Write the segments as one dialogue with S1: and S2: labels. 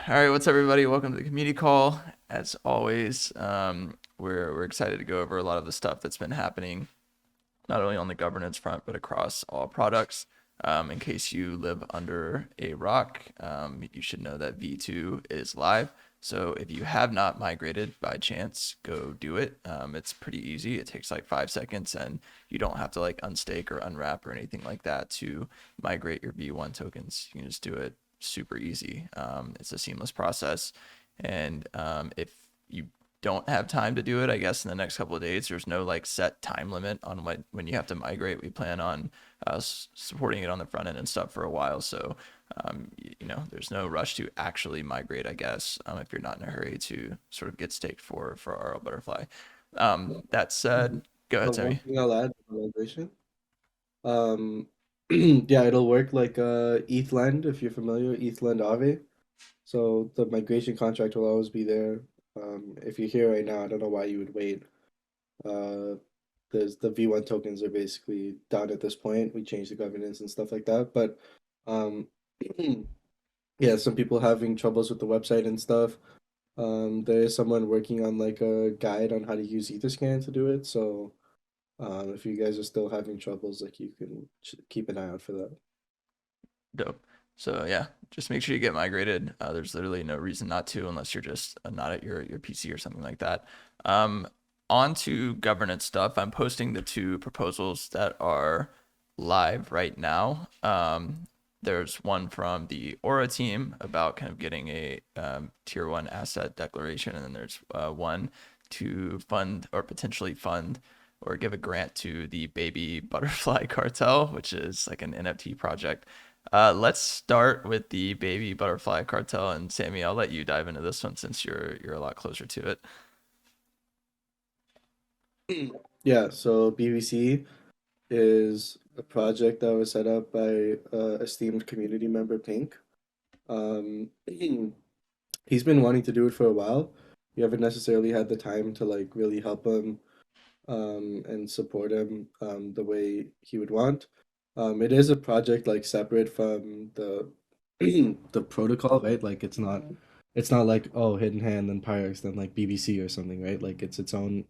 S1: All right, what's up, everybody? Welcome to the community call. As always, we're excited to go over a lot of the stuff that's been happening, not only on the governance front, but across all products. In case you live under a rock, you should know that V2 is live. So if you have not migrated by chance, go do it. It's pretty easy. It takes like 5 seconds, and you don't have to like unstake or unwrap or anything like that to migrate your V1 tokens. You can just do it super easy. It's a seamless process. And if you don't have time to do it, I guess in the next couple of days, there's no like set time limit on when you have to migrate. We plan on supporting it on the front end and stuff for a while. So, there's no rush to actually migrate, I guess, if you're not in a hurry to sort of get staked for RL Butterfly. That said, go ahead,
S2: One
S1: Sammy.
S2: thing I'll add to migration. Um, yeah, it'll work like ETHLend if you're familiar with ETHLend Aave. So the migration contract will always be there. If you're here right now, I don't know why you would wait. Uh, there's the V1 tokens are basically done at this point. We changed the governance and stuff like that. But um, yeah, some people having troubles with the website and stuff. There is someone working on like a guide on how to use Etherscan to do it. So if you guys are still having troubles, like you can keep an eye out for that.
S1: Dope. So yeah, just make sure you get migrated. There's literally no reason not to, unless you're just not at your PC or something like that. Um, On to governance stuff. I'm posting the two proposals that are live right now. There's one from the Aura team about kind of getting a tier one asset declaration, and then there's one to fund or potentially fund or give a grant to the Baby Butterfly Cartel, which is like an NFT project. Let's start with the Baby Butterfly Cartel, and Sammy, I'll let you dive into this one since you're a lot closer to it.
S2: Yeah, so BBC is a project that was set up by esteemed community member Pink. He's been wanting to do it for a while. We haven't necessarily had the time to like really help him and support him the way he would want. It is a project like separate from the the protocol, right? Like it's not like oh Hidden Hand and Pyrex then like BBC or something, right? Like it's its own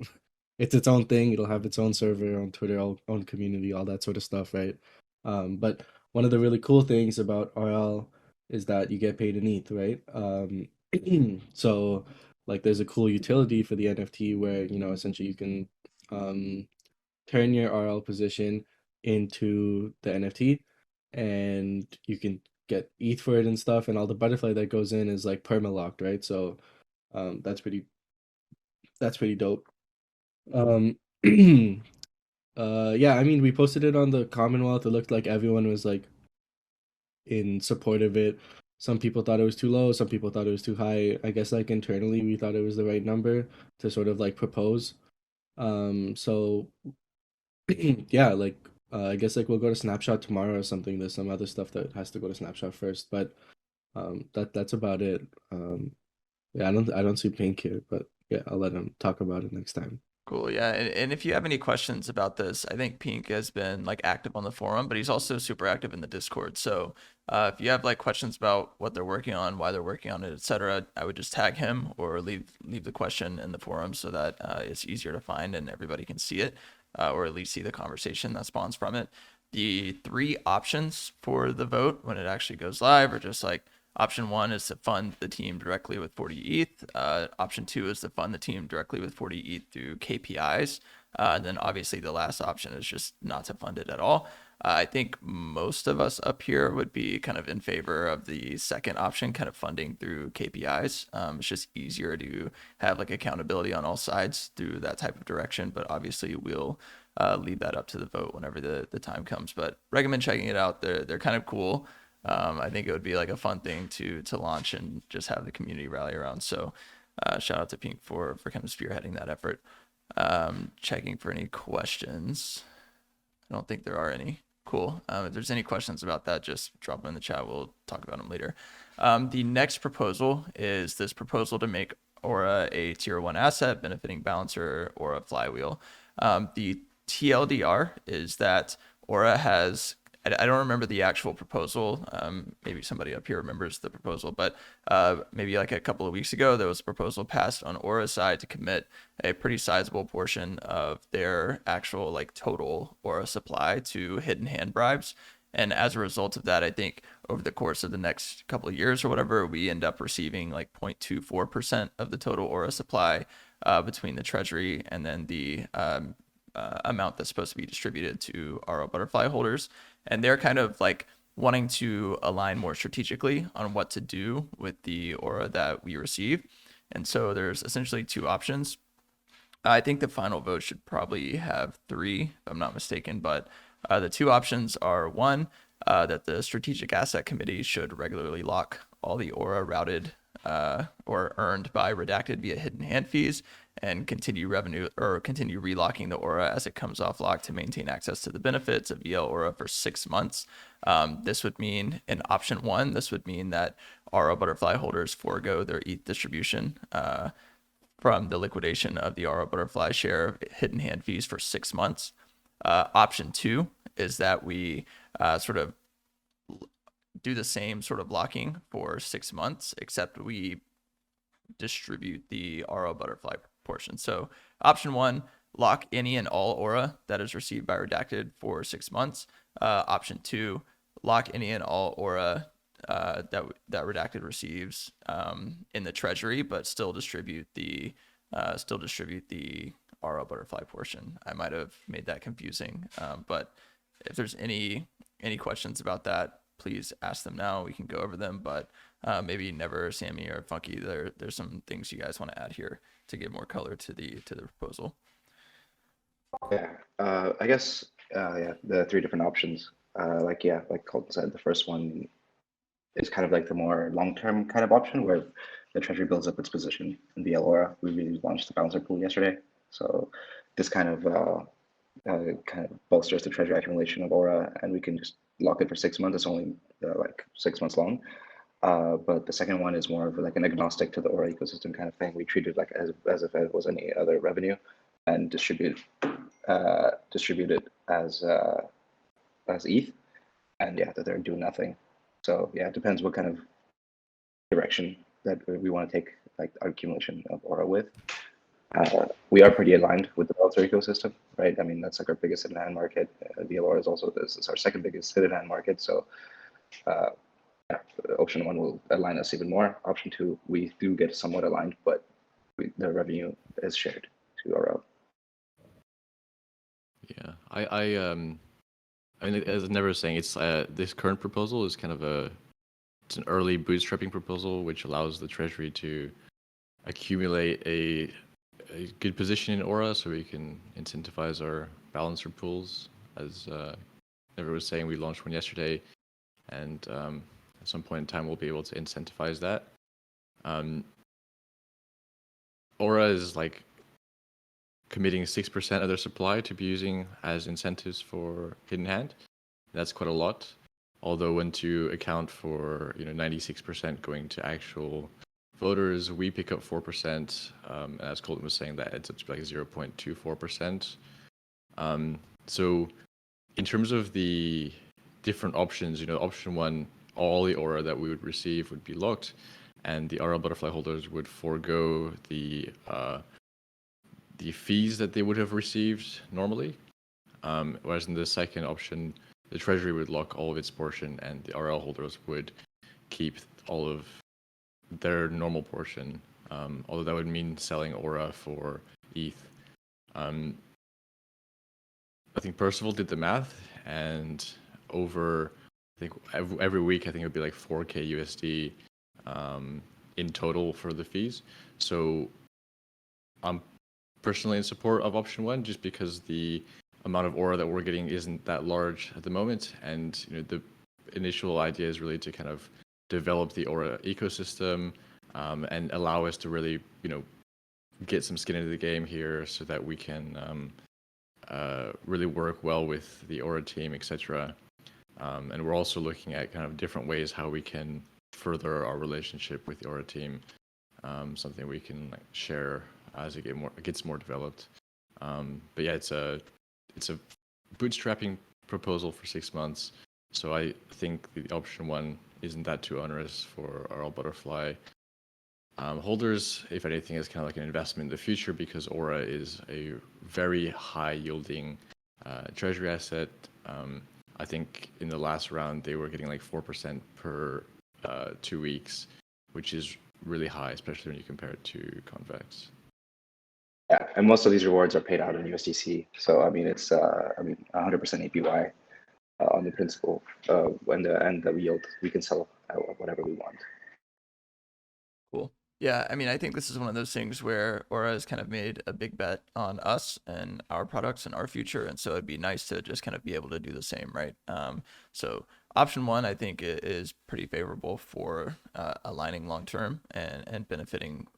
S2: it's its own thing. It'll have its own server, own Twitter, own community, all that sort of stuff, right? But one of the really cool things about RL is that you get paid in ETH, right? So like there's a cool utility for the NFT where, essentially you can um, turn your RL position into the NFT and you can get ETH for it and stuff, and all the butterfly that goes in is like perma locked, right? So that's pretty dope. Um, yeah, I mean, we posted it on the Commonwealth. It looked like everyone was like in support of it. Some people thought it was too low, some people thought it was too high. I guess like internally we thought it was the right number to sort of like propose. So yeah, like I guess like we'll go to Snapshot tomorrow or something. There's some other stuff that has to go to Snapshot first, but that's about it. Yeah, I don't see Pink here, but yeah, I'll let him talk about it next time.
S1: Cool, yeah. And if you have any questions about this, I think Pink has been like active on the forum, but he's also super active in the Discord. So if you have like questions about what they're working on, why they're working on it, etc., I would just tag him or leave the question in the forum so that it's easier to find and everybody can see it, or at least see the conversation that spawns from it. The three options for the vote when it actually goes live are just like option one is to fund the team directly with 40 ETH. Option two is to fund the team directly with 40 ETH through KPIs. And then obviously the last option is just not to fund it at all. I think most of us up here would be kind of in favor of the second option, kind of funding through KPIs. It's just easier to have like accountability on all sides through that type of direction. But obviously we'll leave that up to the vote whenever the time comes. But recommend checking it out. They're kind of cool. I think it would be like a fun thing to launch and just have the community rally around. So shout out to Pink for kind of spearheading that effort. Checking for any questions. I don't think there are any. Cool. If there's any questions about that, just drop them in the chat. We'll talk about them later. The next proposal is this proposal to make Aura a tier one asset benefiting Balancer or a flywheel. The TLDR is that Aura has I don't remember the actual proposal. Maybe somebody up here remembers the proposal, but maybe like a couple of weeks ago, there was a proposal passed on Aura's side to commit a pretty sizable portion of their actual like total Aura supply to hidden hand bribes. And as a result of that, I think over the course of the next couple of years or whatever, we end up receiving like 0.24% of the total Aura supply between the treasury and then the amount that's supposed to be distributed to our butterfly holders. And they're kind of like wanting to align more strategically on what to do with the Aura that we receive. And so there's essentially two options. I think the final vote should probably have three, if I'm not mistaken. But the two options are one, that the Strategic Asset Committee should regularly lock all the Aura routed or earned by Redacted via hidden hand fees and continue relocking the Aura as it comes off lock to maintain access to the benefits of VL Aura for 6 months. This would mean in option one, this would mean that Aura butterfly holders forego their ETH distribution from the liquidation of the Aura butterfly share hidden hand fees for 6 months. Option two is that we sort of do the same sort of locking for 6 months, except we distribute the Aura butterfly portion. So option one, lock any and all Aura that is received by Redacted for 6 months. Option two, lock any and all Aura that Redacted receives in the treasury, but still distribute the Aura butterfly portion. I might have made that confusing, but if there's any questions about that, please ask them now. We can go over them, but maybe Never, Sammy, or Funky, there's some things you guys want to add here to give more color to the proposal.
S3: Yeah, I guess yeah, the three different options. Like Colton said, the first one is kind of like the more long-term kind of option where the treasury builds up its position in the Aura. We launched the balancer pool yesterday, so this kind of bolsters the treasury accumulation of Aura, and we can just lock it for 6 months. It's only like 6 months long. But the second one is more of like an agnostic to the Aura ecosystem kind of thing. We treat it like as if it was any other revenue, and distribute it as ETH, and yeah, that they're doing nothing. So yeah, it depends what kind of direction that we want to take like our accumulation of Aura with. We are pretty aligned with the Belter ecosystem, right? I mean, that's like our biggest hidden hand market. VLR is also this is our second biggest hidden hand market. So yeah, option one will align us even more. Option two, we do get somewhat aligned, but the revenue is shared to our.
S4: Yeah, I mean, as I never was saying, it's this current proposal is kind of it's an early bootstrapping proposal, which allows the treasury to accumulate a good position in Aura, so we can incentivize our balancer pools. As Never was saying, we launched one yesterday, and at some point in time, we'll be able to incentivize that. Aura is like committing 6% of their supply to be using as incentives for hidden hand. That's quite a lot. Although once you account for 96% going to actual voters, we pick up 4%. And as Colton was saying, that adds up to like 0.24%. So in terms of the different options, option one, all the Aura that we would receive would be locked, and the Aura butterfly holders would forego the fees that they would have received normally. Whereas in the second option, the treasury would lock all of its portion, and the RL holders would keep all of their normal portion. Although that would mean selling Aura for ETH. I think Percival did the math, and over, I think every week, I think it would be like 4K USD in total for the fees. So I'm personally in support of option one, just because the amount of Aura that we're getting isn't that large at the moment, and the initial idea is really to kind of develop the Aura ecosystem and allow us to really get some skin into the game here, so that we can really work well with the Aura team, etc. And we're also looking at kind of different ways how we can further our relationship with the Aura team, something we can share as it gets more developed. But yeah, it's a bootstrapping proposal for 6 months. So I think the option 1 isn't that too onerous for RL Butterfly holders. If anything, is kind of like an investment in the future, because Aura is a very high yielding treasury asset. I think in the last round they were getting like 4% per 2 weeks, which is really high, especially when you compare it to Convex.
S3: Yeah, and most of these rewards are paid out in USDC. So I mean, it's 100% APY on the principal, and the yield. We can sell whatever we want.
S1: Cool. Yeah, I mean, I think this is one of those things where Aura has kind of made a big bet on us and our products and our future, and so it'd be nice to just kind of be able to do the same, right? So option 1, I think, is pretty favorable for aligning long term and benefiting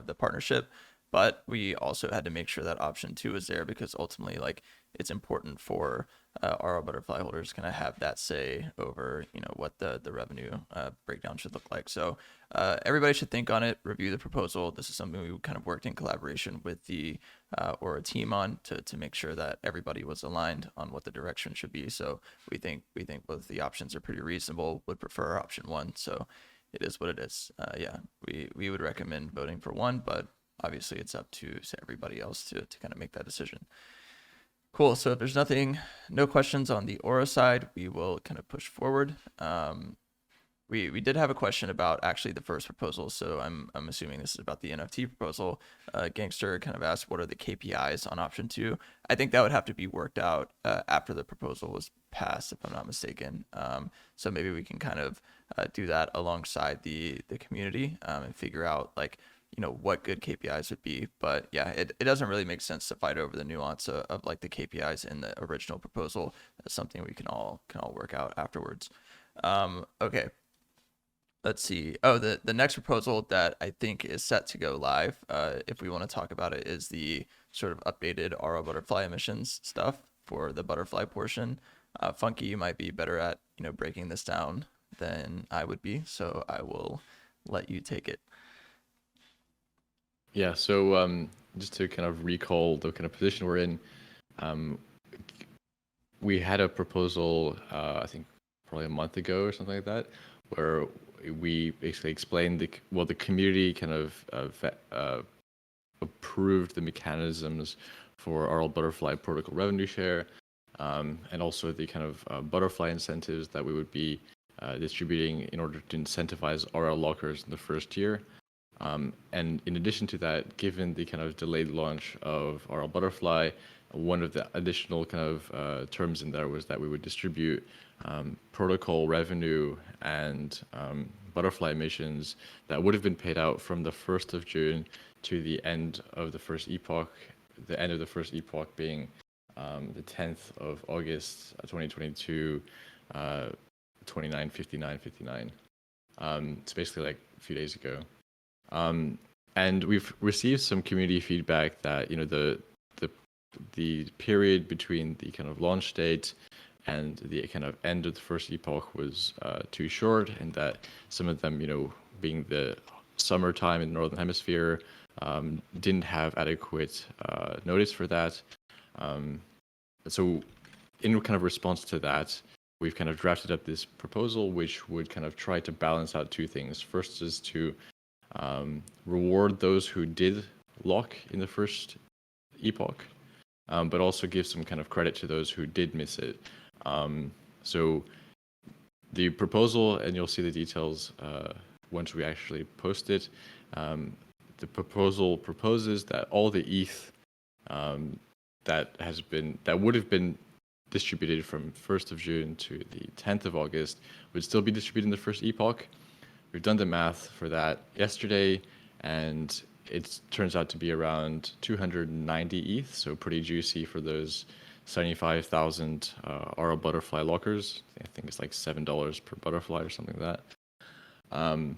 S1: the partnership. But we also had to make sure that option 2 is there, because ultimately, like, it's important for RL Butterfly holders kind of have that say over, what the revenue breakdown should look like. So everybody should think on it, review the proposal. This is something we kind of worked in collaboration with the Aura team on to make sure that everybody was aligned on what the direction should be. So we think both the options are pretty reasonable. Would prefer option 1. So it is what it is. Yeah, we would recommend voting for 1, but obviously it's up to everybody else to kind of make that decision. Cool. So if there's no questions on the Aura side, we will kind of push forward. We did have a question about actually the first proposal. So I'm assuming this is about the NFT proposal. Gangster kind of asked, what are the KPIs on option 2? I think that would have to be worked out after the proposal was passed, if I'm not mistaken. So maybe we can kind of do that alongside the community and figure out, like, what good KPIs would be. But yeah, it doesn't really make sense to fight over the nuance of like the KPIs in the original proposal. That's something we can all work out afterwards. Okay. Let's see. Oh, the next proposal that I think is set to go live, if we want to talk about it, is the sort of updated RO Butterfly emissions stuff for the Butterfly portion. Funky, you might be better at, breaking this down than I would be, so I will let you take it.
S4: Yeah, so just to kind of recall the kind of position we're in, we had a proposal, I think probably a month ago or something like that, where we basically explained the community kind of approved the mechanisms for RL Butterfly protocol revenue share, and also the kind of Butterfly incentives that we would be distributing in order to incentivize RL lockers in the first year. And in addition to that, given the kind of delayed launch of RL Butterfly, one of the additional kind of terms in there was that we would distribute protocol revenue and Butterfly emissions that would have been paid out from the 1st of June to the end of the first epoch, the end of the first epoch being the 10th of August 2022, 29:59:59. It's basically like a few days ago. And we've received some community feedback that the period between the kind of launch date and the kind of end of the first epoch was too short, and that some of them, being the summertime in the Northern Hemisphere, didn't have adequate notice for that. So in kind of response to that, we've kind of drafted up this proposal, which would kind of try to balance out two things. First is to reward those who did lock in the first epoch, but also give some kind of credit to those who did miss it. So the proposal, and you'll see the details once we actually post it, the proposal proposes that all the ETH that would have been distributed from 1st of June to the 10th of August would still be distributed in the first epoch. We've done the math for that yesterday, and it turns out to be around 290 ETH, so pretty juicy for those 75,000 RL Butterfly lockers. I think it's like $7 per butterfly or something like that.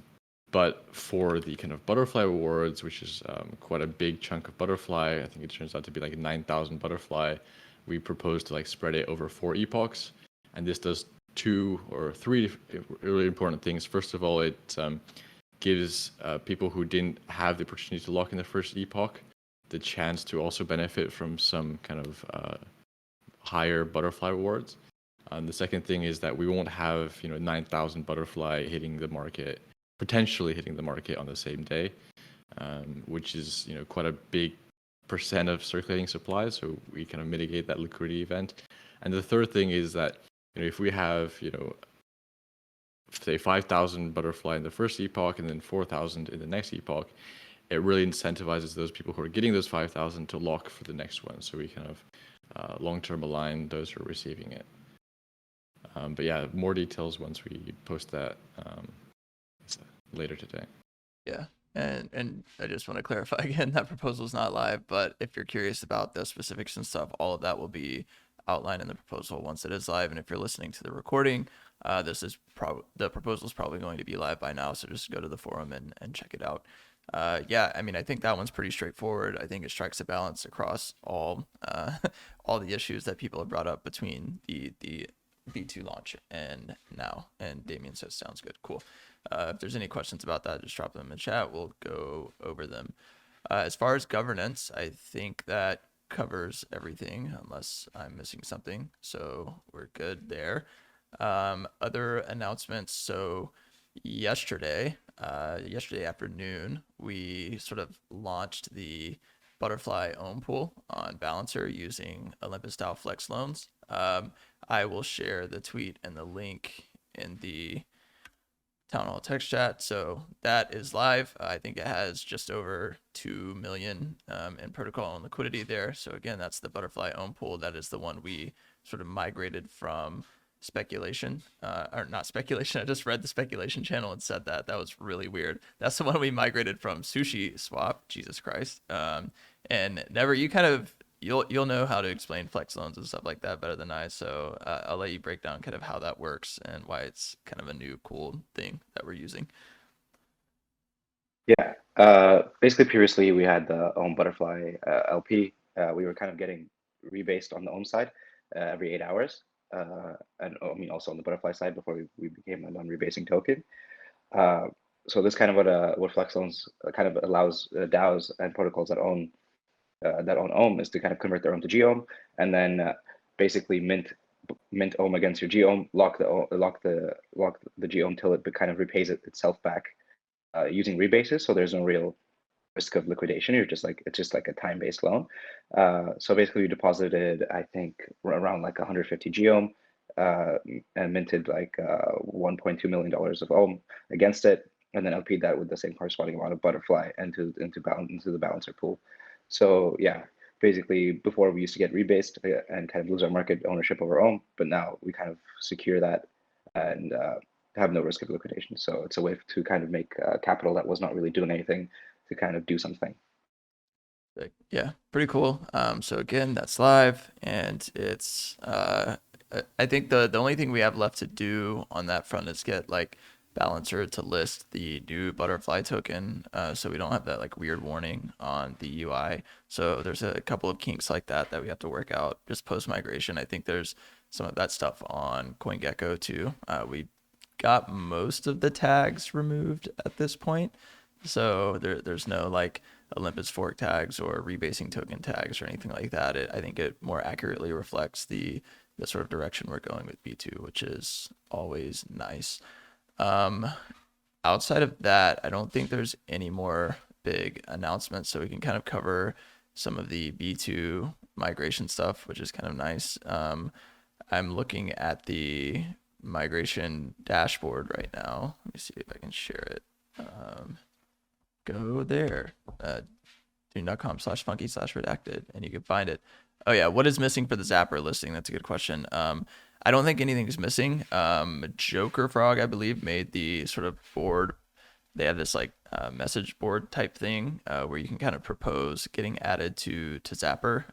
S4: But for the kind of Butterfly rewards, which is quite a big chunk of Butterfly, I think it turns out to be like 9,000 Butterfly, we propose to like spread it over 4 epochs, and this does 2 or 3 really important things. First of all, it gives people who didn't have the opportunity to lock in the first epoch the chance to also benefit from some kind of higher Butterfly rewards. The second thing is that we won't have 9,000 butterfly hitting the market, potentially hitting the market on the same day, which is quite a big percent of circulating supply. So we kind of mitigate that liquidity event. And the third thing is that if we have say 5,000 butterfly in the first epoch and then 4,000 in the next epoch, it really incentivizes those people who are getting those 5,000 to lock for the next one. So we kind of long-term align those who are receiving it. But yeah, more details once we post that later today.
S1: Yeah. And I just want to clarify again, that proposal is not live, but if you're curious about the specifics and stuff, all of that will be outlined in the proposal once it is live. And if you're listening to the recording, the proposal is probably going to be live by now. So just go to the forum and check it out. Yeah, I mean, I think that one's pretty straightforward. I think it strikes a balance across all the issues that people have brought up between the V2 launch and now. And Damien says, sounds good. Cool. If there's any questions about that, just drop them in chat. We'll go over them. As far as governance, I think that covers everything unless I'm missing something. So we're good there. Other announcements. So yesterday afternoon, we sort of launched the Butterfly Ohm Pool on Balancer using Olympus style flex loans. I will share the tweet and the link in the Town Hall text chat. So that is live. I think it has just over 2 million in protocol and liquidity there. So again, that's the Butterfly Ohm Pool. That is the one we sort of migrated from speculation, or not speculation. I just read the speculation channel and said that. That was really weird. That's the one we migrated from Sushi Swap. Jesus Christ. And Never, you kind of, you'll know how to explain flex loans and stuff like that better than I. So I'll let you break down kind of how that works and why it's kind of a new cool thing that we're using.
S3: Yeah. Basically, previously we had the Ohm Butterfly LP. We were kind of getting rebased on the Ohm side every 8 hours. And I mean, also on the Butterfly side before we became a non-rebasing token. So this kind of what Flex Loans kind of allows DAOs and protocols that own Ohm is to kind of convert their Ohm to GOhm, and then basically mint Ohm against your GOhm, lock the GOhm till it kind of repays itself back using rebases. So there's no real risk of liquidation. It's just like a time-based loan. So basically, we deposited, I think, around like 150 GOhm and minted like $1.2 million of Ohm against it, and then LP'd that with the same corresponding amount of Butterfly into the balancer pool. So yeah, basically, before we used to get rebased and kind of lose our market ownership over Ohm, but now we kind of secure that and have no risk of liquidation. So it's a way to kind of make capital that was not really doing anything to kind of do something.
S1: Yeah, pretty cool. So again, that's live, and it's I think the only thing we have left to do on that front is get like Balancer to list the new Butterfly token, so we don't have that like weird warning on the UI. So there's a couple of kinks like that we have to work out just post migration. I think there's some of that stuff on CoinGecko too. We got most of the tags removed at this point, so there's no like Olympus fork tags or rebasing token tags or anything like that. I think it more accurately reflects the sort of direction we're going with B2, which is always nice. Outside of that, I don't think there's any more big announcements, so we can kind of cover some of the B2 migration stuff, which is kind of nice. I'm looking at the migration dashboard right now. Let me see if I can share it. Go there, dune.com/funky/redacted, and you can find it. Oh yeah, what is missing for the Zapper listing? That's a good question. I don't think anything's missing. Joker Frog, I believe, made the sort of board. They have this like message board type thing where you can kind of propose getting added to Zapper.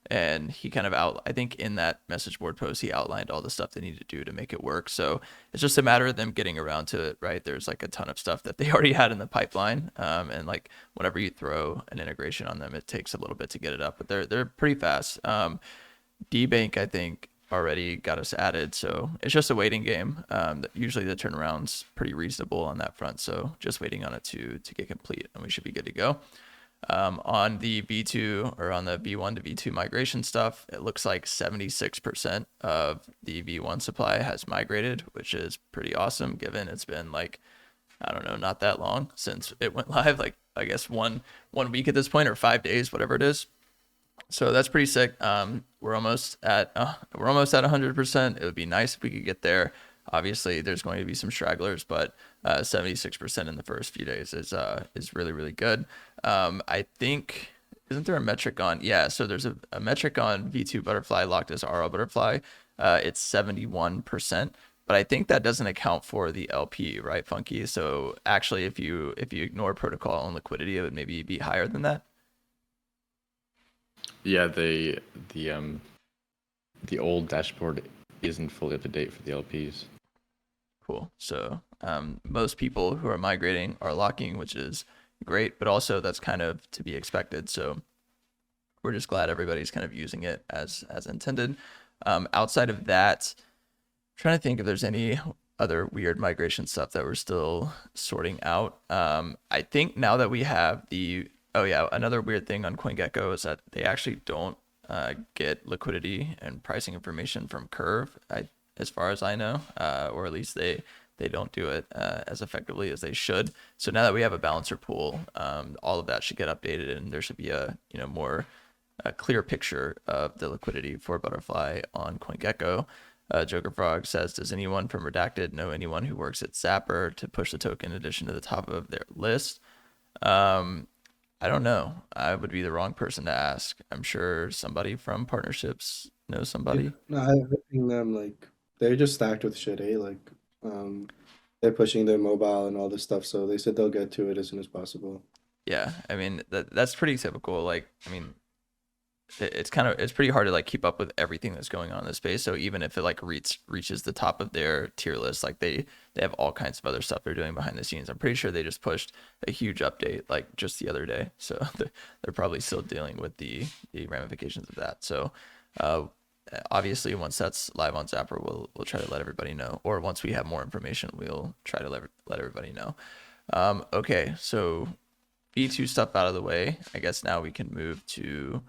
S1: And he kind of I think in that message board post, he outlined all the stuff they need to do to make it work. So it's just a matter of them getting around to it, right? There's like a ton of stuff that they already had in the pipeline. And like whenever you throw an integration on them, it takes a little bit to get it up, but they're pretty fast. DBank, I think, already got us added. So it's just a waiting game. Usually the turnaround's pretty reasonable on that front. So just waiting on it to get complete, and we should be good to go. On the V2 or on the V1 to V2 migration stuff, it looks like 76% of the V1 supply has migrated, which is pretty awesome given it's been like, I don't know, not that long since it went live, like I guess one week at this point or 5 days, whatever it is. So that's pretty sick. We're almost at 100%. It would be nice if we could get there. Obviously, there's going to be some stragglers, but 76% in the first few days is really really good. I think, isn't there a metric on? Yeah, so there's a metric on V2 Butterfly locked as RL Butterfly. It's 71%, but I think that doesn't account for the LP, right, Funky? So actually, if you ignore protocol and liquidity, it would maybe be higher than that.
S4: Yeah, the old dashboard isn't fully up to date for the LPs.
S1: Cool. So most people who are migrating are locking, which is great, but also that's kind of to be expected. So we're just glad everybody's kind of using it as intended. Outside of that, I'm trying to think if there's any other weird migration stuff that we're still sorting out. I think now that we have another weird thing on CoinGecko is that they actually don't get liquidity and pricing information from Curve, as far as I know, or at least they don't do it as effectively as they should. So now that we have a balancer pool, all of that should get updated, and there should be a more clear picture of the liquidity for Butterfly on CoinGecko. Joker Frog says, does anyone from Redacted know anyone who works at Zapper to push the token addition to the top of their list? I don't know. I would be the wrong person to ask. I'm sure somebody from partnerships knows somebody.
S2: No, I've seen them like they're just stacked with shit, Like, they're pushing their mobile and all this stuff, so they said they'll get to it as soon as possible.
S1: Yeah, I mean that's pretty typical. Like, I mean, it's pretty hard to like keep up with everything that's going on in the space. So even if it like reaches the top of their tier list, like they have all kinds of other stuff they're doing behind the scenes. I'm pretty sure they just pushed a huge update like just the other day. So they're probably still dealing with the ramifications of that. So obviously once that's live on Zapper, we'll try to let everybody know, or once we have more information, we'll try to let everybody know. Okay, so V2 stuff out of the way. I guess now we can move to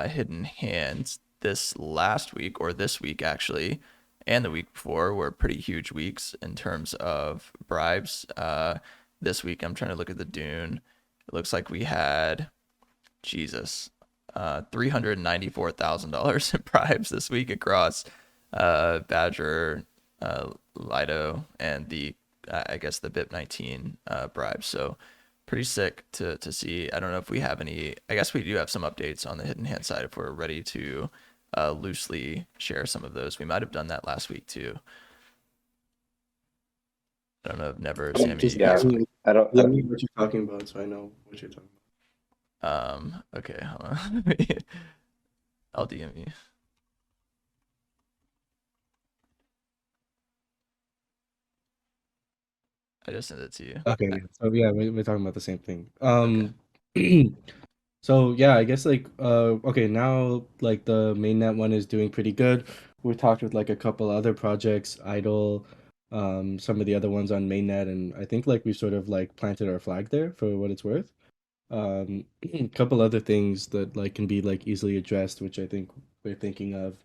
S1: Hidden Hands. This last week, or this week actually, and the week before, were pretty huge weeks in terms of bribes. This week, I'm trying to look at the Dune. It looks like we had, Jesus, $394,000 in bribes this week across Badger, Lido, and I guess the BIP19 bribes. So pretty sick to see. I don't know if we have any. I guess we do have some updates on the Hidden Hand side if we're ready to loosely share some of those. We might have done that last week too. I don't know if Never, Sammy.
S3: Yeah, I don't.
S2: Let me know what you're talking about, so I know what you're talking
S1: Okay, hold on. I'll DM you. I just sent it to you.
S2: about. Okay, so yeah, we're talking about the same thing. So yeah, I guess like okay, now like the mainnet one is doing pretty good. We talked with like a couple other projects, Idle, some of the other ones on mainnet, and I think like we sort of like planted our flag there for what it's worth. A couple other things that like can be like easily addressed, which I think we're thinking of,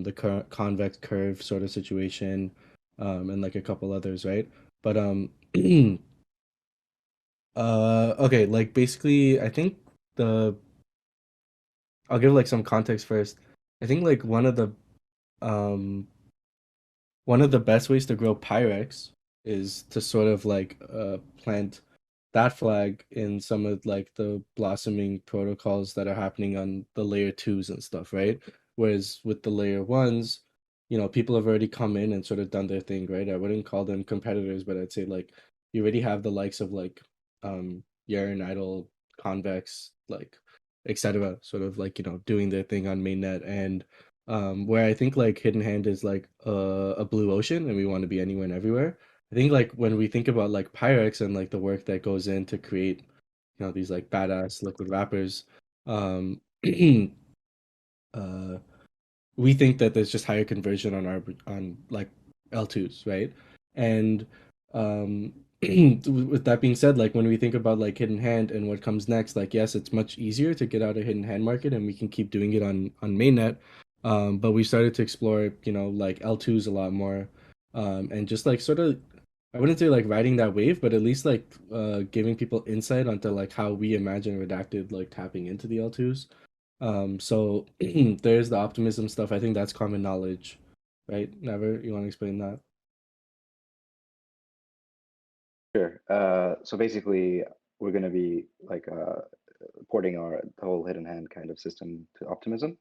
S2: the convex curve sort of situation, and like a couple others, right? But okay, like basically, I think the I'll give like some context first. I think like um one of the best ways to grow Pyrex is to sort of like plant that flag in some of like the blossoming protocols that are happening on the layer twos and stuff, right? Whereas with the layer ones, people have already come in and sort of done their thing, right? I wouldn't call them competitors, but I'd say like you already have the likes of like Yarn, Idle, Convex, like etc. sort of like, doing their thing on mainnet. And where I think like Hidden Hand is like a blue ocean and we want to be anywhere and everywhere. I think like when we think about like Pyrex and like the work that goes in to create, these like badass liquid wrappers, uh, we think that there's just higher conversion on like L2s, right? And with that being said, like when we think about like hidden hand and what comes next, like yes, it's much easier to get out of hidden hand market, and we can keep doing it on mainnet. But we started to explore, like L2s a lot more, and just like sort of, I wouldn't say like riding that wave, but at least like giving people insight onto like how we imagine Redacted like tapping into the L2s. So there's the optimism stuff. I think that's common knowledge, right? Never, you want to explain that?
S3: Sure. So basically, we're going to be like porting the whole hidden hand kind of system to Optimism,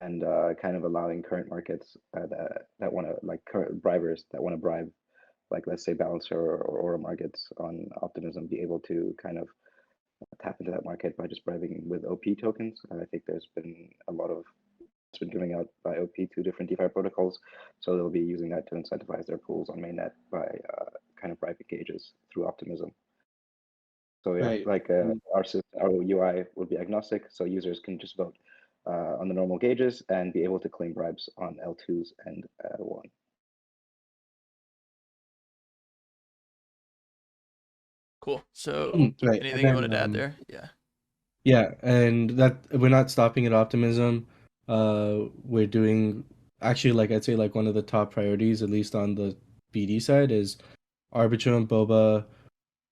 S3: and kind of allowing current markets that want to, like, current bribers that want to bribe, like, let's say Balancer or Aura markets on Optimism, be able to kind of tap into that market by just bribing with OP tokens. And I think there's been a lot of it's been giving out by OP to different DeFi protocols, so they'll be using that to incentivize their pools on mainnet by kind of bribing gauges through Optimism. So yeah,
S2: Right.
S3: like our UI will be agnostic, so users can just vote on the normal gauges and be able to claim bribes on L2s and 1.
S1: Cool. So
S2: Right. And
S1: anything you
S2: then
S1: wanted to add there? Yeah.
S2: yeah, and that we're not stopping at optimism. We're doing actually, like I'd say, like one of the top priorities, at least on the BD side, is Arbitrum, Boba,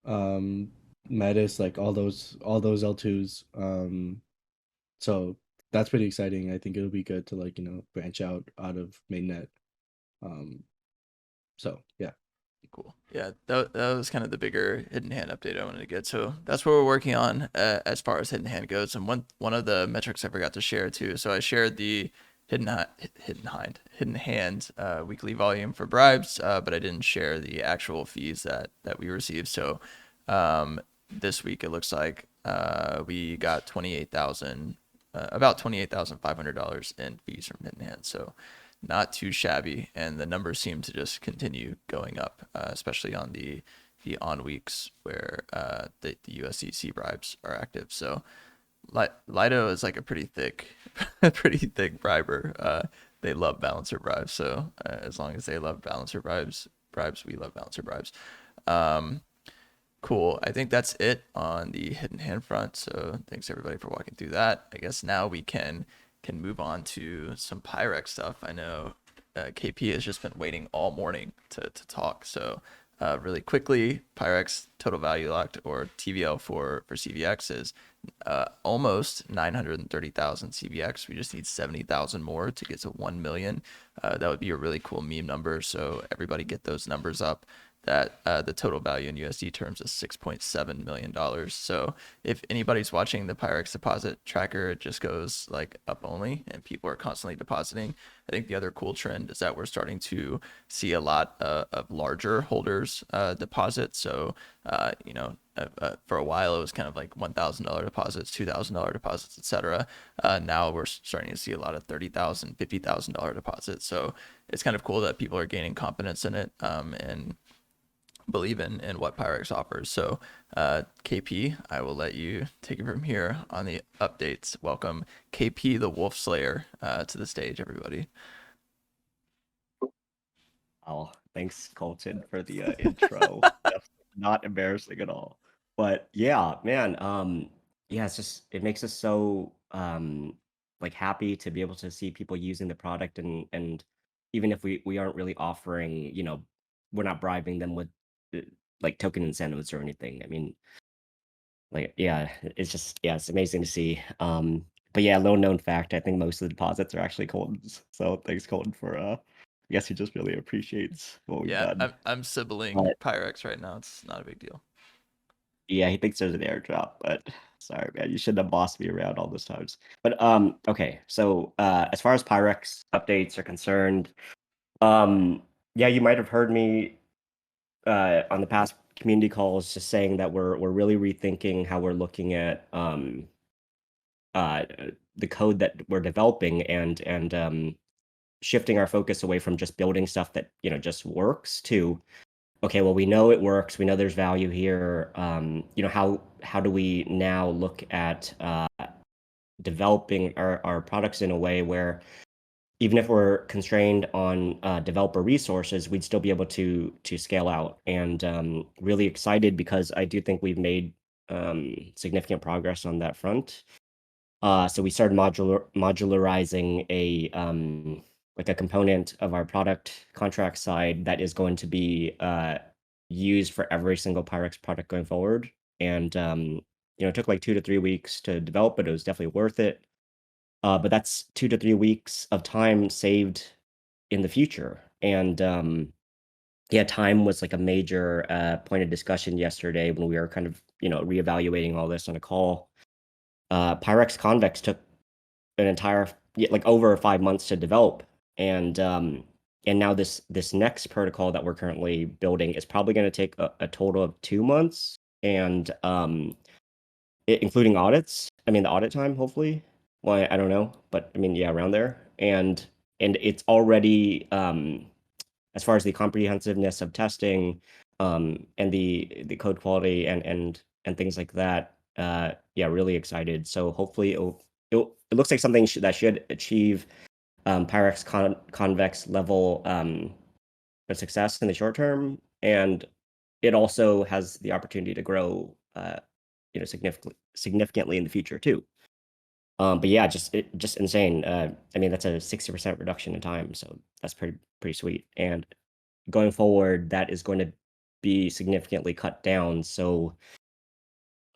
S2: um, Metis, like all those L2s. So that's pretty exciting. I think it'll be good to like, branch out of mainnet. Um, so yeah.
S1: Cool. Yeah, that was kind of the bigger hidden hand update I wanted to get. So that's what we're working on as far as hidden hand goes. And one of the metrics I forgot to share too. So I shared the hidden hand weekly volume for bribes, but I didn't share the actual fees that we received. So this week it looks like we got about $28,500 in fees from hidden hand. So not too shabby, and the numbers seem to just continue going up, especially on the on weeks where the USDC bribes are active. So Lido is like a pretty thick briber. They love balancer bribes, so as long as they love balancer bribes, we love balancer bribes. Cool. I think that's it on the hidden hand front. So thanks everybody for walking through that. I guess now we can move on to some Pyrex stuff. I know KP has just been waiting all morning to talk. So really quickly, Pyrex total value locked, or TVL for CVX, is almost 930,000 CVX. We just need 70,000 more to get to 1 million. That would be a really cool meme number. So everybody get those numbers up. That the total value in USD terms is $6.7 million. So if anybody's watching the Pyrex deposit tracker, it just goes like up only, and people are constantly depositing. I think the other cool trend is that we're starting to see a lot of larger holders deposit. So for a while it was kind of like $1,000 deposits, $2,000 deposits, etc. Now we're starting to see a lot of $30,000, $50,000 deposits. So it's kind of cool that people are gaining confidence in it and believe in what Pyrex offers. So KP, I will let you take it from here on the updates. Welcome KP the Wolf Slayer to the stage, everybody.
S5: Oh, thanks, Colton, for the intro. That's not embarrassing at all. But yeah, man, yeah, it makes us so like happy to be able to see people using the product, and even if we aren't really offering, we're not bribing them with like token incentives or anything. I mean, like, yeah, it's amazing to see. But yeah, little known fact, I think most of the deposits are actually Colton's. So thanks, Colton, for I guess he just really appreciates what we've
S1: Yeah,
S5: done.
S1: I'm sibling
S5: But
S1: Pyrex right now. It's not a big deal.
S5: yeah, he thinks there's an airdrop, but sorry, man, you shouldn't have bossed me around all those times. But okay, so as far as Pyrex updates are concerned, yeah, you might have heard me on the past community calls just saying that we're really rethinking how we're looking at uh, the code that we're developing, and shifting our focus away from just building stuff that just works to, okay, well, we know it works, we know there's value here. How do we now look at developing our products in a way where even if we're constrained on developer resources, we'd still be able to scale out. And really excited because I do think we've made significant progress on that front. So we started modularizing a like a component of our product contract side that is going to be used for every single Pyrex product going forward. And it took like 2 to 3 weeks to develop, but it was definitely worth it. But that's 2 to 3 weeks of time saved in the future. And yeah, time was like a major point of discussion yesterday when we were kind of reevaluating all this on a call. Pyrex Convex took an entire like over 5 months to develop, and now this next protocol that we're currently building is probably going to take a total of 2 months, and including audits. I mean, the audit time, hopefully. Well, I don't know, but I mean, yeah, around there. And it's already as far as the comprehensiveness of testing, and the code quality and things like that. Yeah, really excited. So hopefully it looks like something that should achieve Pyrex convex level of success in the short term, and it also has the opportunity to grow significantly in the future too. But yeah, just insane. I mean, that's a 60% reduction in time, so that's pretty sweet. And going forward, that is going to be significantly cut down. So,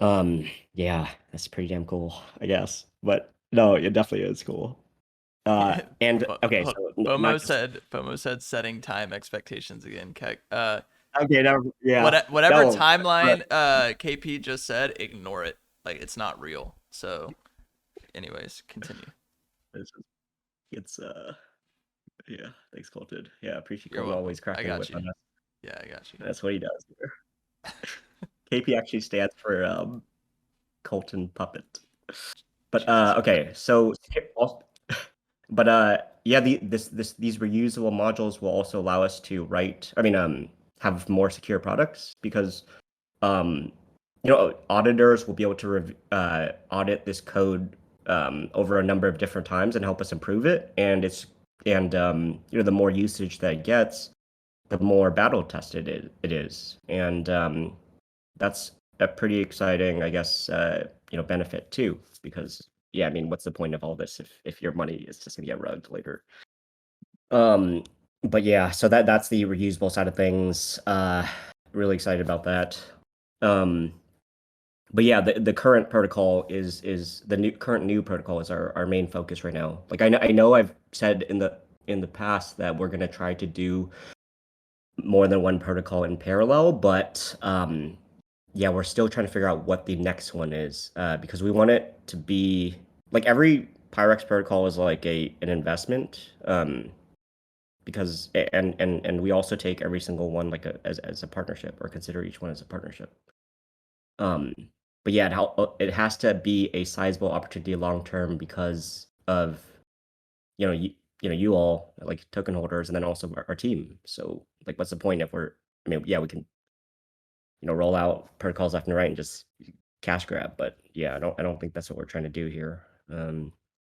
S5: yeah, that's pretty damn cool, I guess. But no, it definitely is cool. And okay, so not just
S1: FOMO said setting time expectations again. Kek.
S5: okay, no, yeah,
S1: Whatever
S5: no,
S1: timeline KP just said, ignore it. Like, it's not real. So, anyways, continue.
S5: it's yeah, thanks, Colton. Yeah, appreciate
S1: You're
S5: Colton
S1: welcome.
S5: always
S1: I
S5: cracking
S1: got
S5: with
S1: you.
S5: us.
S1: Yeah, I got you.
S5: That's what he does here. KP actually stands for Colton Puppet. But
S1: Jesus.
S5: okay, so but yeah, these reusable modules will also allow us to have more secure products, because auditors will be able to audit this code over a number of different times and help us improve it. And the more usage that it gets, the more battle tested it is. And that's a pretty exciting, I guess, benefit too, because yeah, I mean, what's the point of all this if your money is just gonna get rugged later? But yeah, so that's the reusable side of things. Really excited about that. But yeah, the current protocol is the current new protocol is our main focus right now. Like I know I've said in the past that we're gonna try to do more than one protocol in parallel, but yeah, we're still trying to figure out what the next one is, because we want it to be like every Pyrex protocol is like an investment, because and we also take every single one like as a partnership, or consider each one as a partnership. But yeah, it has to be a sizable opportunity long term because of you all like token holders, and then also our team. So like, what's the point if yeah, we can roll out protocols left and right and just cash grab, but yeah, I don't think that's what we're trying to do here.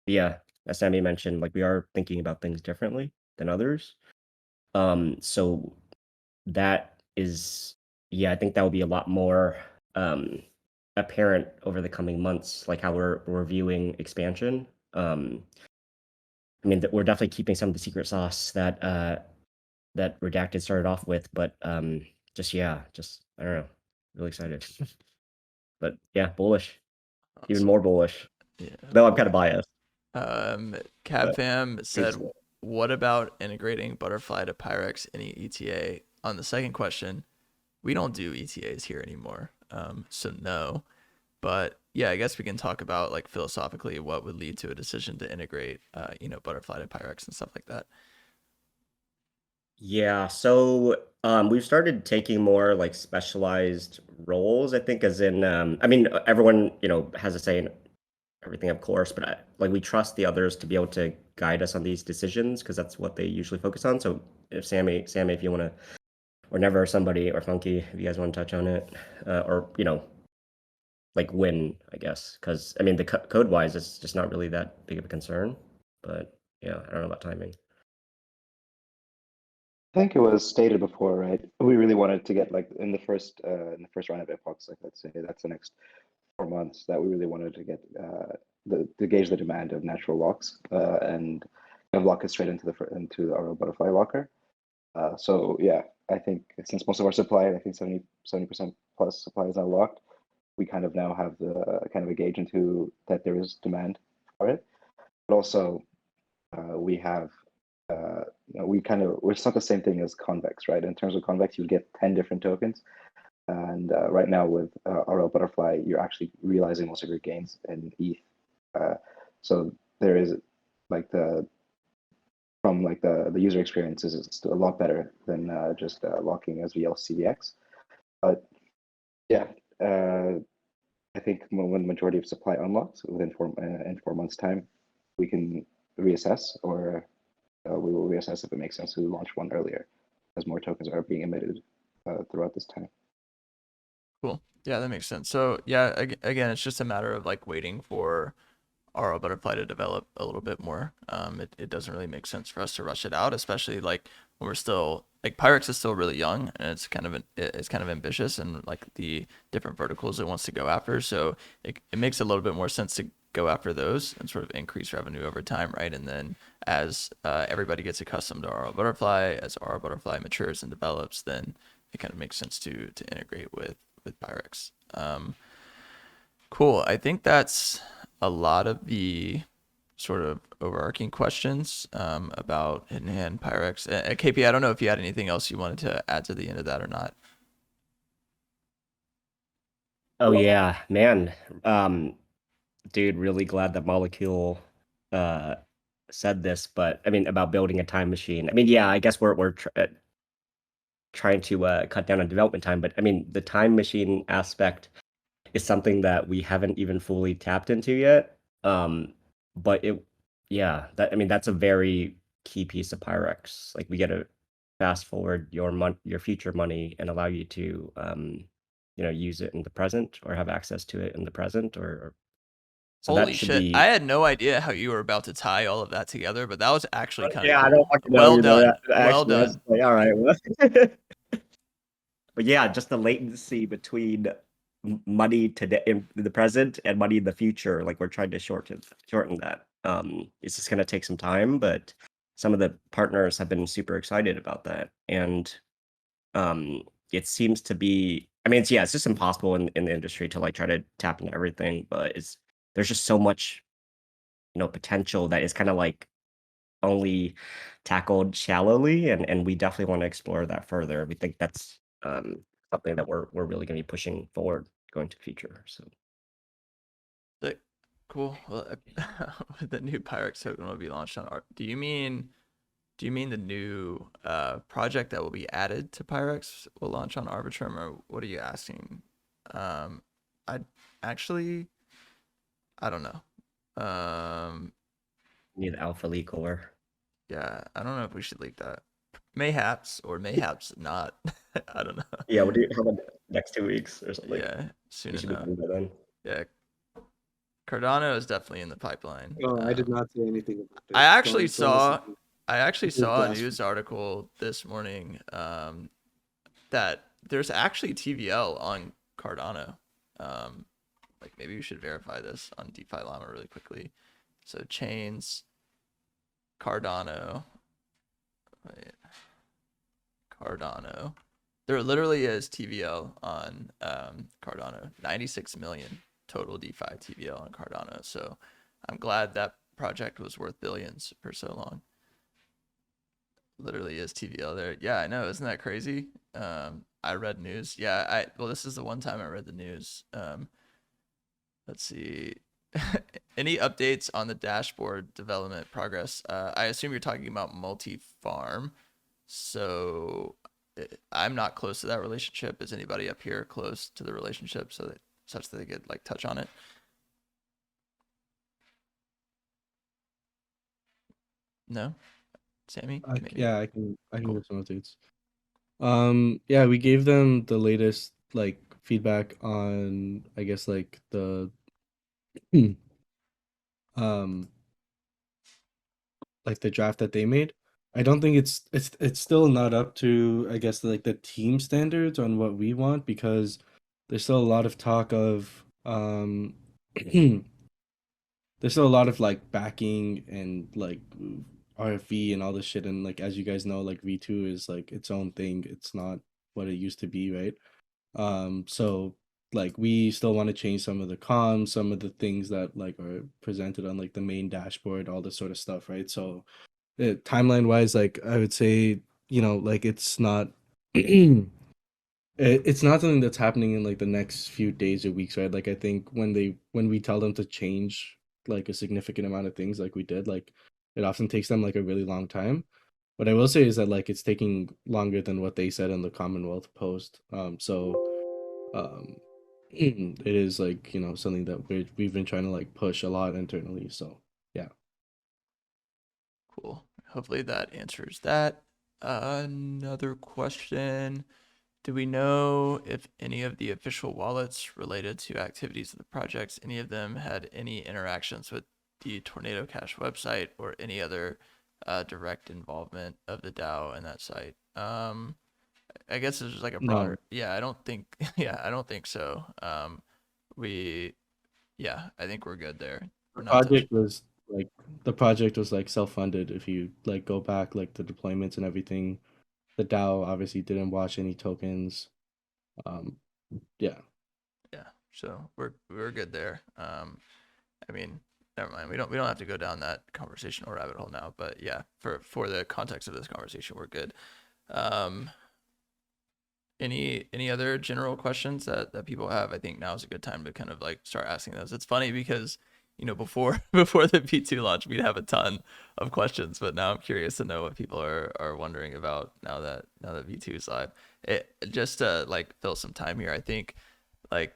S5: Yeah, as Sammy mentioned, like we are thinking about things differently than others. So that is, yeah, I think that will be a lot more apparent over the coming months, like how we're viewing expansion. I mean, we're definitely keeping some of the secret sauce that Redacted started off with, but just I don't know, really excited. But yeah, bullish, even
S1: Awesome.
S5: more bullish.
S1: Yeah.
S5: Though I'm kind of biased.
S1: Cabfam said, what about integrating Butterfly to Pyrex any ETA? On the second question, we don't do ETAs here anymore, so no. But yeah, I guess we can talk about like philosophically what would lead to a decision to integrate Butterfly to Pyrex and stuff like that.
S5: Yeah, so we've started taking more like specialized roles, I think, as in I mean, everyone has a say in everything, of course, but like we trust the others to be able to guide us on these decisions, because that's what they usually focus on. So if Sammy, if you want to, or Never, or somebody, or Funky, if you guys want to touch on it, or like Win, I guess, because I mean the code wise, it's just not really that big of a concern, but yeah, I don't know about timing.
S3: I think it was stated before, right? We really wanted to get like in the first round of epochs, like let's say that's the next 4 months, that we really wanted to get to gauge the demand of natural locks and kind of lock it straight into our butterfly locker. So yeah, I think since most of our supply, I think 70% plus supply is now locked, we kind of now have the kind of a gauge into that there is demand for it. But also we have it's not the same thing as convex, right? In terms of convex, you get 10 different tokens. And right now with RL Butterfly, you're actually realizing most of your gains in ETH. So there is like the user experience is still a lot better than just locking as VL CDX. But yeah, I think when the majority of supply unlocks within in 4 months' time, we can reassess, or we will reassess if it makes sense to launch one earlier, as more tokens are being emitted throughout this time.
S1: Cool. Yeah, that makes sense. So yeah, again, it's just a matter of like waiting for RL Butterfly to develop a little bit more. It doesn't really make sense for us to rush it out, especially like when we're still like Pyrex is still really young and it's kind of ambitious and like the different verticals it wants to go after. So it makes a little bit more sense to go after those and sort of increase revenue over time, right? And then as everybody gets accustomed to RL Butterfly, as RL Butterfly matures and develops, then it kind of makes sense to integrate with Pyrex. Cool. I think that's a lot of the sort of overarching questions about Hand Pirex. KP, I don't know if you had anything else you wanted to add to the end of that or not.
S5: Oh yeah, man. Dude, really glad that Molecule said this, but I mean about building a time machine. I mean, yeah, I guess we're trying to cut down on development time, but I mean the time machine aspect is something that we haven't even fully tapped into yet. But yeah, I mean that's a very key piece of Pyrex. Like we get to fast forward your future money and allow you to use it in the present or have access to it in the present or so
S1: Holy
S5: that should
S1: shit. I
S5: be.
S1: had no idea how you were about to tie all of that together, but that was actually kind of
S5: Yeah, I don't
S1: cool.
S5: fucking know
S1: Well
S5: either.
S1: done. Well
S5: Actually, that's
S1: done.
S5: like, all right. Well. But yeah, just the latency between money today in the present and money in the future, like we're trying to shorten that. It's just gonna take some time, but some of the partners have been super excited about that. And it seems to be, I mean, it's just impossible in the industry to like try to tap into everything, but there's just so much, potential that is kind of like only tackled shallowly, and we definitely want to explore that further. We think that's something that we're really going to be pushing forward going to the future. So
S1: Sick. Cool. Well, the new Pyrex token will be launched on Art. Do you mean the new project that will be added to Pyrex will launch on Arbitrum, or what are you asking? I actually, I don't know.
S5: need the alpha leak or
S1: Yeah, I don't know if we should leak that. Mayhaps or mayhaps not. I don't know.
S5: yeah, we'll do how about next 2 weeks or something.
S1: Yeah, soon
S5: We should be
S1: enough.
S5: done by then.
S1: Yeah, Cardano is definitely in the pipeline.
S2: Oh, I did not say anything about
S1: I
S2: it.
S1: actually
S2: Don't listen
S1: saw
S2: to me. This is
S1: a
S2: blasphemy.
S1: news article this morning that there's actually TVL on Cardano. Like maybe we should verify this on DeFi Llama really quickly. So chains, Cardano, wait, Cardano. There literally is TVL on Cardano. 96 million total DeFi TVL on Cardano. So I'm glad that project was worth billions for so long. Literally is TVL there. Yeah, I know. Isn't that crazy? I read news. Yeah, well, this is the one time I read the news. Let's see. Any updates on the dashboard development progress? I assume you're talking about multi-farm. So I'm not close to that relationship. Is anybody up here close to the relationship such that they could like touch on it? No? Sammy? Maybe?
S2: Yeah, I can
S1: Cool.
S2: give some updates. Yeah, we gave them the latest like feedback on, I guess, like the um like the draft that they made. I don't think it's still not up to, I guess, like the team standards on what we want, because there's still a lot of talk of there's still a lot of like backing and like RFV and all this shit, and like as you guys know, like V2 is like its own thing. It's not what it used to be, right? So like we still want to change some of the comms, some of the things that like are presented on like the main dashboard, all this sort of stuff, right? So timeline wise, like I would say, like it's not it's not something that's happening in like the next few days or weeks, right? Like I think when we tell them to change like a significant amount of things like we did, like it often takes them like a really long time. What I will say is that like it's taking longer than what they said in the Commonwealth post. It is like, something that we've been trying to like push a lot internally. So yeah.
S1: Cool. Hopefully that answers that. Another question. Do we know if any of the official wallets related to activities of the projects, any of them had any interactions with the Tornado Cash website or any other direct involvement of the DAO in that site? I guess it's just like a broader.
S2: No,
S1: Yeah, I don't think. Yeah, I don't think so. We. Yeah, I think we're good there.
S2: the
S1: We're not touching.
S2: project was like self-funded. If you like go back like the deployments and everything, the DAO obviously didn't watch any tokens. Um, yeah.
S1: Yeah, so we're good there. I mean, never mind. We don't have to go down that conversational rabbit hole now. But yeah, for the context of this conversation, we're good. Um, any other general questions that people have? I think now is a good time to kind of like start asking those. It's funny because before before the P2 launch, we'd have a ton of questions, but now I'm curious to know what people are wondering about now that V2 is live. It just to like fill some time here. I think like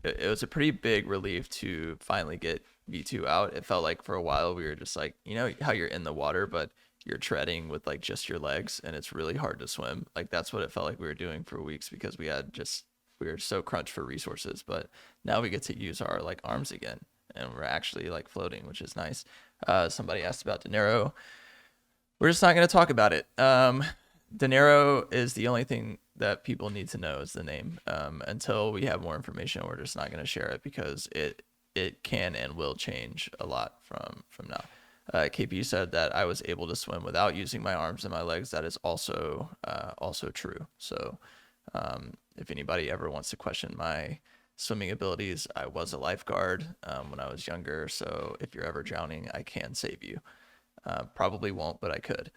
S1: it was a pretty big relief to finally get V2 out. It felt like for a while we were just like, how you're in the water, but you're treading with like just your legs and it's really hard to swim. Like that's what it felt like we were doing for weeks because we were so crunched for resources, but now we get to use our like arms again and we're actually like floating, which is nice. Somebody asked about Dinero. We're just not going to talk about it. Dinero is the only thing that people need to know is the name. Until we have more information, we're just not going to share it because it can and will change a lot from now. KP said that I was able to swim without using my arms and my legs. That is also true. So if anybody ever wants to question my swimming abilities, I was a lifeguard when I was younger. So if you're ever drowning, I can save you. Probably won't, but I could.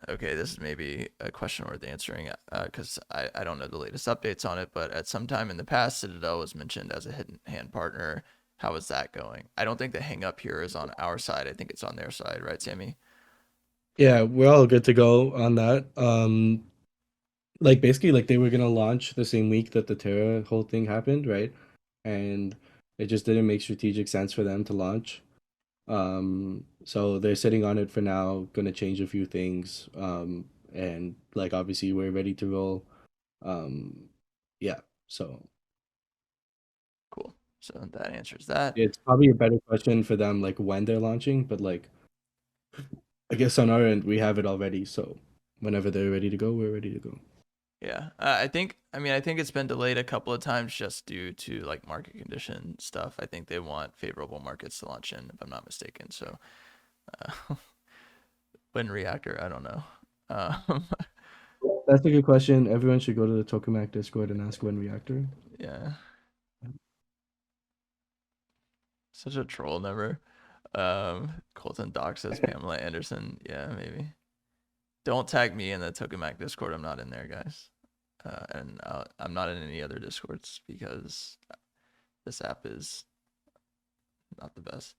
S1: Okay, this is maybe a question worth answering because I don't know the latest updates on it, but at some time in the past, Citadel was mentioned as a hidden hand partner. How is that going? I don't think the hang up here is on our side. I think it's on their side, right, Sammy?
S2: Yeah, we're all good to go on that. Like basically like they were gonna launch the same week that the Terra whole thing happened, right? And it just didn't make strategic sense for them to launch. So they're sitting on it for now, gonna change a few things. And like obviously we're ready to roll. Um, yeah, so
S1: Cool. So that answers that.
S2: it's probably a better question for them like when they're launching, but like I guess on our end we have it already, so whenever they're ready to go, we're ready to go.
S1: Yeah, I think it's been delayed a couple of times just due to like market condition stuff. I think they want favorable markets to launch in, if I'm not mistaken. So, when reactor, I don't know.
S2: That's a good question. Everyone should go to the Tokamak Discord and ask when reactor.
S1: Yeah, such a troll. Never. Colton Doc says Pamela Anderson. Yeah, maybe. Don't tag me in the Tokamak Discord. I'm not in there, guys. And I'm not in any other Discords because this app is not the best.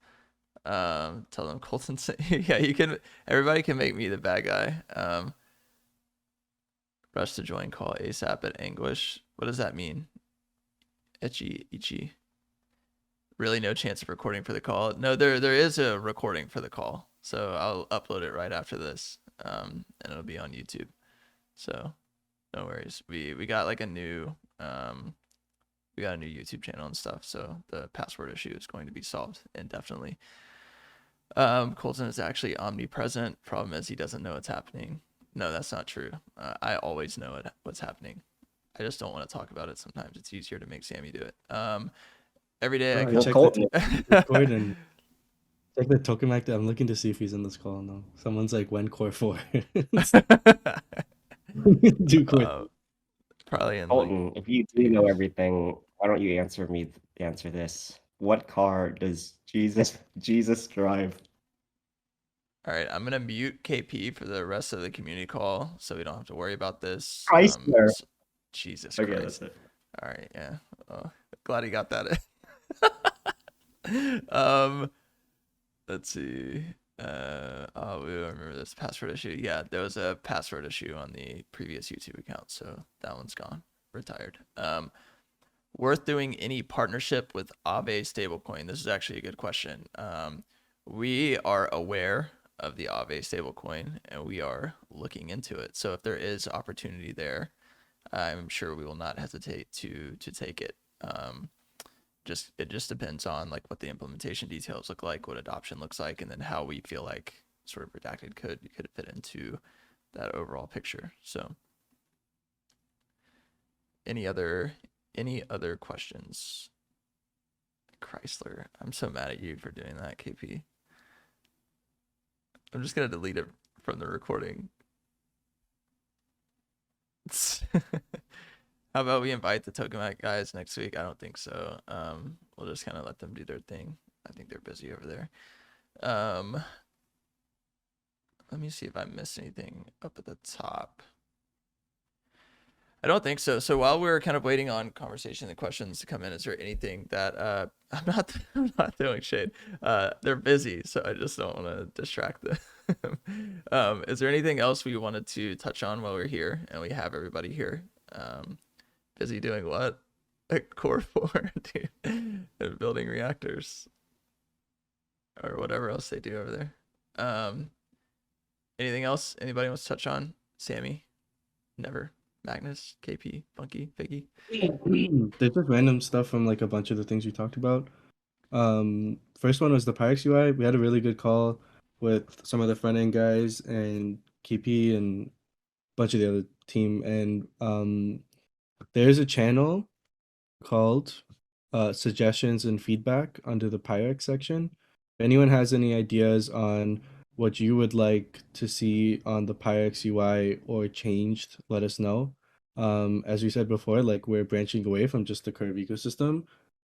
S1: Tell them Colton. Yeah, you can. Everybody can make me the bad guy. Rush to join call ASAP at Anguish. What does that mean? Ichi. Really no chance of recording for the call. No, there is a recording for the call. So I'll upload it right after this. And it'll be on YouTube. So no worries. We got like a new YouTube channel and stuff. So the password issue is going to be solved indefinitely. Colton is actually omnipresent. Problem is he doesn't know what's happening. No, that's not true. I always know what's happening. I just don't want to talk about it sometimes. It's easier to make Sammy do it. Every day I
S2: Bro, I
S5: Well,
S2: checked
S5: Colton,
S2: the Discord and check the token active. I'm looking to see if he's in this call now. Someone's like, when core 4? Do core.
S1: probably in like
S5: Colton, if you do know everything, why don't you answer this? What car does Jesus drive?
S1: all right, I'm gonna mute KP for the rest of the community call so we don't have to worry about this.
S5: Chrysler.
S1: Jesus
S5: Okay,
S1: Christ.
S5: that's it.
S1: All right, yeah. Oh, glad he got that in. Let's see. Oh, we remember this password issue. Yeah, there was a password issue on the previous YouTube account, so that one's gone, retired. Worth doing any partnership with Aave stablecoin? This is actually a good question. We are aware of the Aave stablecoin and we are looking into it. So if there is opportunity there, I'm sure we will not hesitate to take it. It just depends on like what the implementation details look like, what adoption looks like, and then how we feel like sort of Redacted could fit into that overall picture. So any other questions? Chrysler, I'm so mad at you for doing that, KP. I'm just gonna delete it from the recording. How about we invite the Tokamak guys next week? I don't think so. We'll just kind of let them do their thing. I think they're busy over there. Let me see if I missed anything up at the top. I don't think so. So while we're kind of waiting on conversation and questions to come in, is there anything that I'm not throwing shade. They're busy, so I just don't want to distract them. Is there anything else we wanted to touch on while we're here and we have everybody here? Busy doing what? Like core 4, dude. And building reactors. Or whatever else they do over there. Anything else anybody wants to touch on? Sammy? Never. Magnus? KP? Funky? Figgy?
S2: There's just random stuff from like a bunch of the things we talked about. First one was the Pirex UI. We had a really good call with some of the front end guys and KP and a bunch of the other team. And there's a channel called suggestions and feedback under the Pyrex section. If anyone has any ideas on what you would like to see on the Pyrex UI or changed, let us know. As we said before, like we're branching away from just the Curve ecosystem.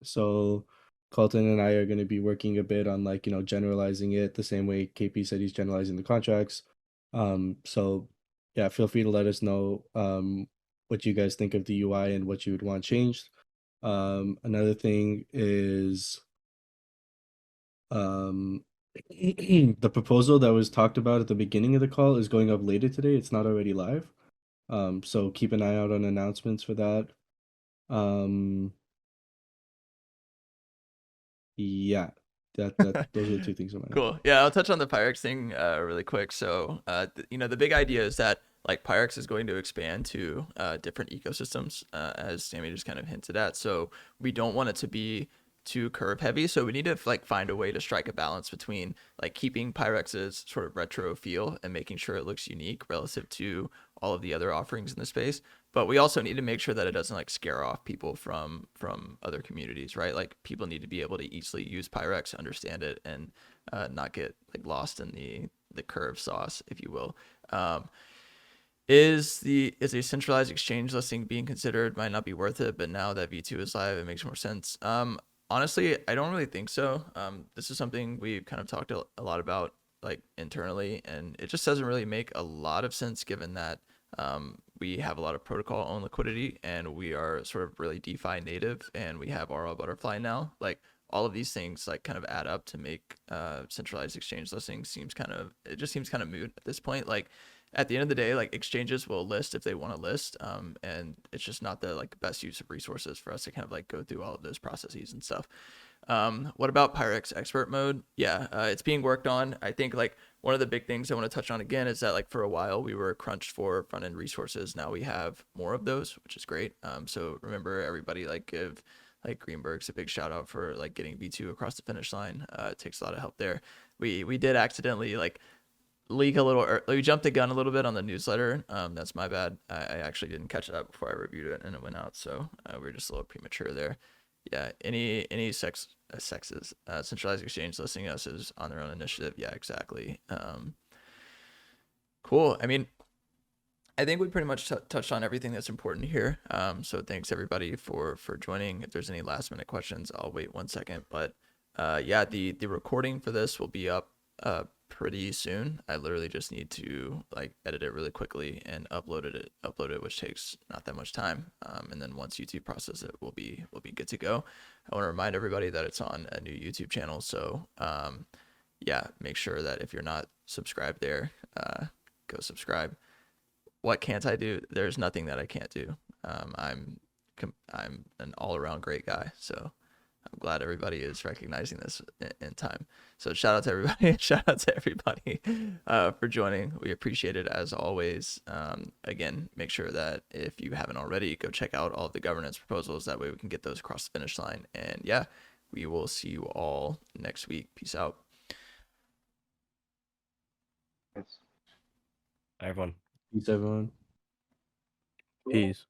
S2: So Colton and I are going to be working a bit on like, generalizing it the same way KP said he's generalizing the contracts. So yeah, feel free to let us know what you guys think of the UI and what you would want changed. Another thing is the proposal that was talked about at the beginning of the call is going up later today. It's not already live. So keep an eye out on announcements for that. Yeah, those are the two things on my mind.
S1: Cool. Yeah, I'll touch on the Pyrex thing really quick. So, the big idea is that like Pyrex is going to expand to different ecosystems, as Sammy just kind of hinted at. So we don't want it to be too curve heavy. So we need to like find a way to strike a balance between like keeping Pyrex's sort of retro feel and making sure it looks unique relative to all of the other offerings in the space. But we also need to make sure that it doesn't like scare off people from other communities, right? Like people need to be able to easily use Pyrex, understand it, and not get like lost in the curve sauce, if you will. Is a centralized exchange listing being considered? Might not be worth it, but now that V2 is live, it makes more sense. Honestly, I don't really think so. This is something we've kind of talked a lot about like internally, and it just doesn't really make a lot of sense given that we have a lot of protocol owned liquidity and we are sort of really DeFi native and we have RL Butterfly now. Like all of these things like kind of add up to make centralized exchange listing seems kind of moot at this point. Like at the end of the day, like exchanges will list if they want to list, and it's just not the like best use of resources for us to kind of like go through all of those processes and stuff. What about Pyrex expert mode? Yeah, it's being worked on. I think like one of the big things I want to touch on again is that like for a while we were crunched for front end resources. Now we have more of those, which is great. So remember everybody like give like Greenberg's a big shout out for like getting V2 across the finish line. It takes a lot of help there. we did accidentally like leak a little. We jumped the gun a little bit on the newsletter. That's my bad. I actually didn't catch it up before I reviewed it and it went out. So we were just a little premature there. Yeah. Any centralized exchange listing us is on their own initiative. Yeah, exactly. Cool. I mean, I think we pretty much touched on everything that's important here. So thanks everybody for joining. If there's any last minute questions, I'll wait 1 second. But yeah, the recording for this will be up pretty soon. I literally just need to like edit it really quickly and upload it, which takes not that much time. And then once YouTube processes it, we'll be good to go. I want to remind everybody that it's on a new YouTube channel. So yeah, make sure that if you're not subscribed there, go subscribe. What can't I do? There's nothing that I can't do. I'm an all-around great guy, so I'm glad everybody is recognizing this in time. So shout out to everybody. Shout out to everybody for joining. We appreciate it as always. Again, make sure that if you haven't already, go check out all of the governance proposals. That way we can get those across the finish line. And yeah, we will see you all next week. Peace out.
S3: Yes.
S5: Bye, everyone.
S6: Peace, everyone.
S7: Peace.